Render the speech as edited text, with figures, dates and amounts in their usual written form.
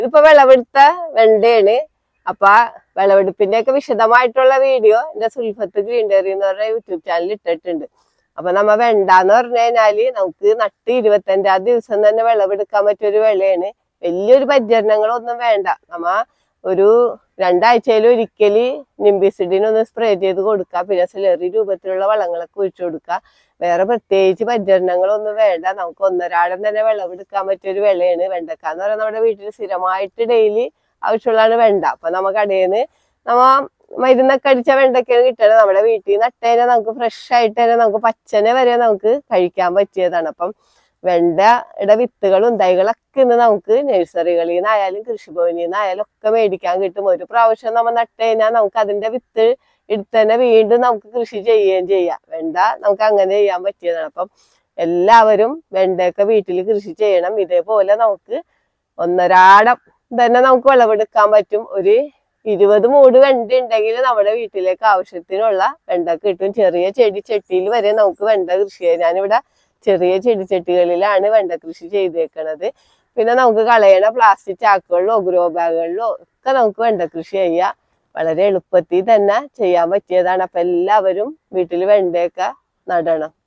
ഇതിപ്പോ വിളവെടുത്ത വെണ്ടയാണ്. അപ്പൊ ആ വിളവെടുപ്പിന്റെ ഒക്കെ വിശദമായിട്ടുള്ള വീഡിയോ എന്റെ സുൽഫത്ത് ഗ്രീൻ ഡയറി എന്ന് പറഞ്ഞ യൂട്യൂബ് ചാനൽ ഇട്ടിട്ടുണ്ട്. അപ്പൊ നമ്മ വെണ്ടാന്ന് പറഞ്ഞു കഴിഞ്ഞാല് നമുക്ക് നട്ട് 25-ാം ദിവസം തന്നെ വിളവെടുക്കാൻ പറ്റിയൊരു വിളയാണ്. വലിയൊരു പരിചരണങ്ങളൊന്നും വേണ്ട. നമ്മ ഒരു 2 ആഴ്ചയിൽ ഒരിക്കല് നിംബിസിഡിനൊന്ന് സ്പ്രേ ചെയ്ത് കൊടുക്കുക. പിന്നെ സിലറി രൂപത്തിലുള്ള വളങ്ങളൊക്കെ ഒഴിച്ചു കൊടുക്കുക. വേറെ പ്രത്യേകിച്ച് പരിചരണങ്ങളൊന്നും വേണ്ട. നമുക്ക് ഒന്നരാടം തന്നെ വിളവെടുക്കാൻ പറ്റിയൊരു വിളയാണ്. വെണ്ടക്കാന്ന് പറയുന്നത് നമ്മുടെ വീട്ടിൽ സ്ഥിരമായിട്ട് ഡെയിലി ആവശ്യമുള്ളതാണ് വെണ്ട. അപ്പൊ നമുക്ക് കടയിൽ നിന്ന് നമ്മ മരുന്നൊക്കെ അടിച്ച വെണ്ടയ്ക്കാണ് കിട്ടണത്. നമ്മുടെ വീട്ടിൽ നട്ടേനെ നമുക്ക് ഫ്രഷ് ആയിട്ട് തന്നെ നമുക്ക് പച്ചനെ വരെ നമുക്ക് കഴിക്കാൻ പറ്റിയതാണ്. അപ്പം വെണ്ടയുടെ വിത്തുകളും തൈകളൊക്കെ ഇന്ന് നമുക്ക് നഴ്സറികളിൽ നിന്നായാലും കൃഷിഭവനിൽ നിന്നായാലും ഒക്കെ മേടിക്കാൻ കിട്ടും. ഒരു പ്രാവശ്യം നമ്മൾ നട്ട് കഴിഞ്ഞാൽ നമുക്ക് അതിന്റെ വിത്ത് എടുത്ത് തന്നെ വീണ്ടും നമുക്ക് കൃഷി ചെയ്യുകയും ചെയ്യാം. വെണ്ട നമുക്ക് അങ്ങനെ ചെയ്യാൻ പറ്റിയതാണ്. അപ്പം എല്ലാവരും വെണ്ടയൊക്കെ വീട്ടിൽ കൃഷി ചെയ്യണം. ഇതേപോലെ നമുക്ക് ഒന്നരാടം തന്നെ നമുക്ക് വിളവെടുക്കാൻ പറ്റും. ഒരു 20 മൂട് വെണ്ട ഉണ്ടെങ്കിൽ നമ്മുടെ വീട്ടിലേക്ക് ആവശ്യത്തിനുള്ള വെണ്ട കിട്ടും. ചെറിയ ചെടിച്ചട്ടിയിൽ വരെ നമുക്ക് വെണ്ട കൃഷി ചെയ്യാം. ഞാനിവിടെ ചെറിയ ചെടിച്ചട്ടികളിലാണ് വെണ്ട കൃഷി ചെയ്തേക്കണത്. പിന്നെ നമുക്ക് കളയണ പ്ലാസ്റ്റിക് ചാക്കുകളിലോ ഗ്രോ ബാഗുകളിലോ ഒക്കെ നമുക്ക് വെണ്ട കൃഷി ചെയ്യാം. വളരെ എളുപ്പത്തിൽ തന്നെ ചെയ്യാൻ പറ്റിയതാണ്. അപ്പൊ എല്ലാവരും വീട്ടിൽ വെണ്ടയൊക്കെ നടണം.